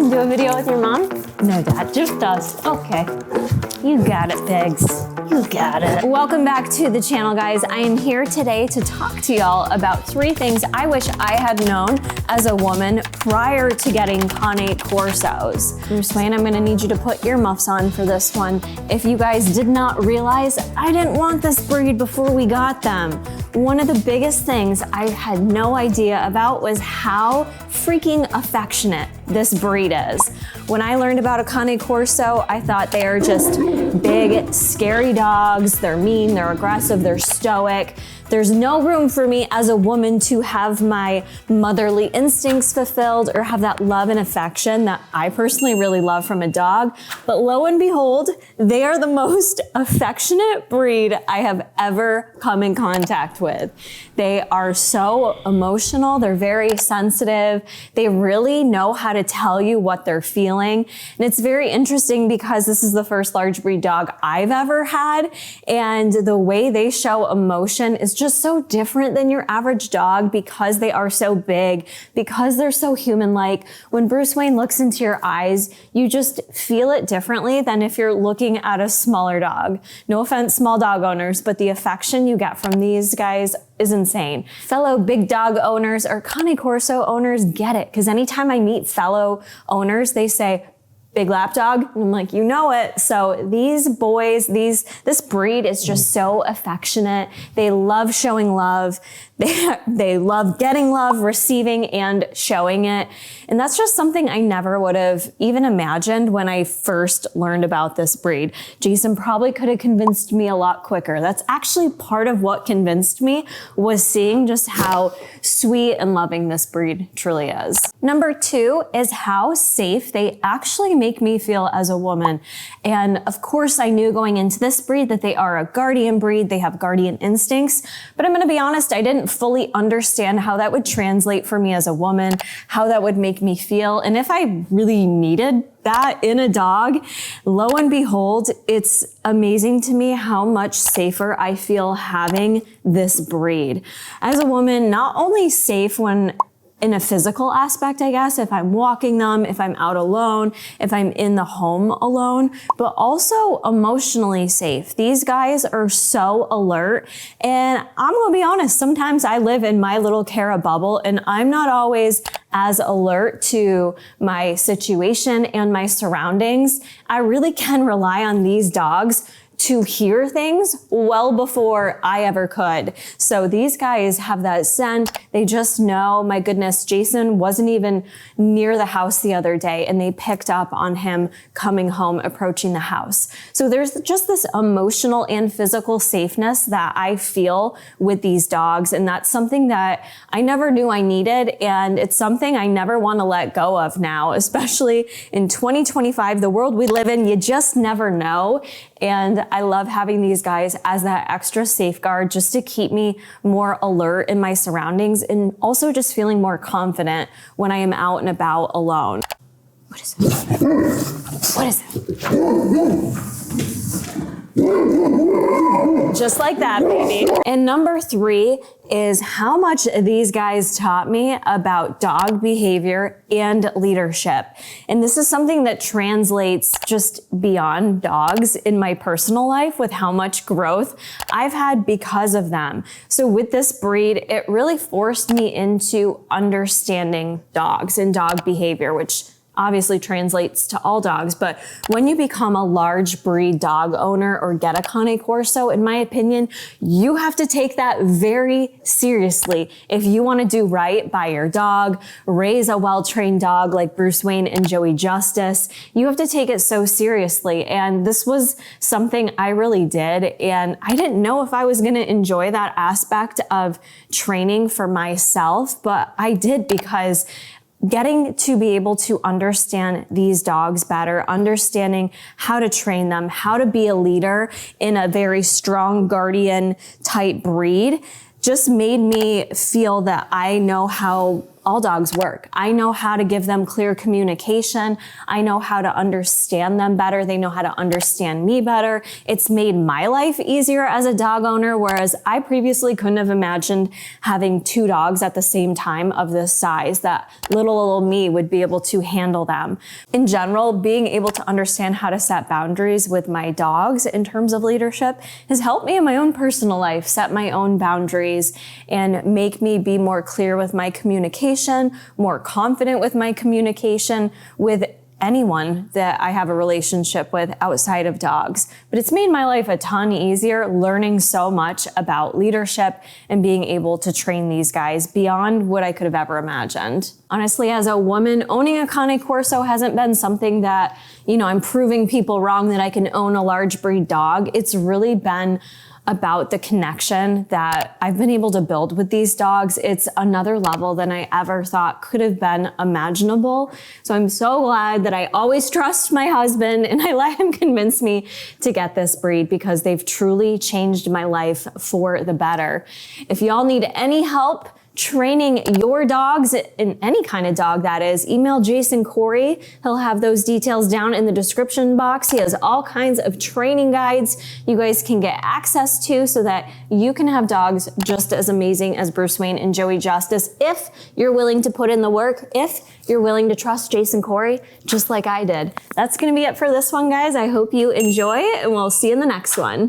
Do a video with your mom? No, Dad, just us. Okay. You got it, pigs. You got it. Welcome back to the channel, guys. I am here today to talk to y'all about 3 things I wish I had known as a woman prior to getting Cane Corsos. Bruce Wayne, I'm gonna need you to put earmuffs on for this one. If you guys did not realize, I didn't want this breed before we got them. One of the biggest things I had no idea about was how freaking affectionate this breed is. When I learned about a Cane Corso, I thought they are just big, scary dogs. They're mean, they're aggressive, they're stoic. There's no room for me as a woman to have my motherly instincts fulfilled or have that love and affection that I personally really love from a dog. But lo and behold, they are the most affectionate breed I have ever come in contact with. They are so emotional. They're very sensitive. They really know how to tell you what they're feeling. And it's very interesting because this is the first large breed dog I've ever had. And the way they show emotion is just so different than your average dog because they are so big, because they're so human-like. When Bruce Wayne looks into your eyes, you just feel it differently than if you're looking at a smaller dog. No offense, small dog owners, but the affection you get from these guys is insane. Fellow big dog owners or Cane Corso owners get it, because anytime I meet fellow owners, they say, big lap dog. And I'm like, you know it. So these boys, this breed is just so affectionate. They love showing love. They love getting love, receiving, and showing it. And that's just something I never would have even imagined when I first learned about this breed. Jason probably could have convinced me a lot quicker. That's actually part of what convinced me, was seeing just how sweet and loving this breed truly is. Number 2 is how safe they actually make me feel as a woman. And of course, I knew going into this breed that they are a guardian breed. They have guardian instincts. But I'm going to be honest, I didn't fully understand how that would translate for me as a woman, how that would make me feel. And if I really needed that in a dog, lo and behold, it's amazing to me how much safer I feel having this breed. As a woman, not only safe when in a physical aspect, I guess, if I'm walking them, if I'm out alone, if I'm in the home alone, but also emotionally safe. These guys are so alert. And I'm gonna be honest, sometimes I live in my little Kara bubble and I'm not always as alert to my situation and my surroundings. I really can rely on these dogs to hear things well before I ever could. So these guys have that scent. They just know. My goodness, Jason wasn't even near the house the other day and they picked up on him coming home, approaching the house. So there's just this emotional and physical safeness that I feel with these dogs. And that's something that I never knew I needed. And it's something I never want to let go of now, especially in 2025, the world we live in, you just never know. And I love having these guys as that extra safeguard just to keep me more alert in my surroundings and also just feeling more confident when I am out and about alone. What is it? What is it? Just like that, baby. And number 3 is how much these guys taught me about dog behavior and leadership. And this is something that translates just beyond dogs in my personal life with how much growth I've had because of them. So with this breed, it really forced me into understanding dogs and dog behavior, which obviously translates to all dogs. But when you become a large breed dog owner or get a Cane Corso, in my opinion, you have to take that very seriously. If you want to do right by your dog, raise a well-trained dog like Bruce Wayne and Joey Justice, you have to take it so seriously. And this was something I really did. And I didn't know if I was going to enjoy that aspect of training for myself, but I did, because getting to be able to understand these dogs better, understanding how to train them, how to be a leader in a very strong guardian type breed, just made me feel that I know how all dogs work. I know how to give them clear communication. I know how to understand them better. They know how to understand me better. It's made my life easier as a dog owner, whereas I previously couldn't have imagined having 2 dogs at the same time of this size, that little me would be able to handle them. In general, being able to understand how to set boundaries with my dogs in terms of leadership has helped me in my own personal life set my own boundaries and make me be more clear with my communication, more confident with my communication with anyone that I have a relationship with outside of dogs. But it's made my life a ton easier, learning so much about leadership and being able to train these guys beyond what I could have ever imagined. Honestly, as a woman, owning a Cane Corso hasn't been something that, I'm proving people wrong that I can own a large breed dog. It's really been about the connection that I've been able to build with these dogs. It's another level than I ever thought could have been imaginable. So I'm so glad that I always trust my husband and I let him convince me to get this breed, because they've truly changed my life for the better. If y'all need any help training your dogs, in any kind of dog that is, email Jason Corey. He'll have those details down in the description box. He has all kinds of training guides you guys can get access to so that you can have dogs just as amazing as Bruce Wayne and Joey Justice, if you're willing to put in the work, if you're willing to trust Jason Corey, just like I did. That's gonna be it for this one, guys. I hope you enjoy, and we'll see you in the next one.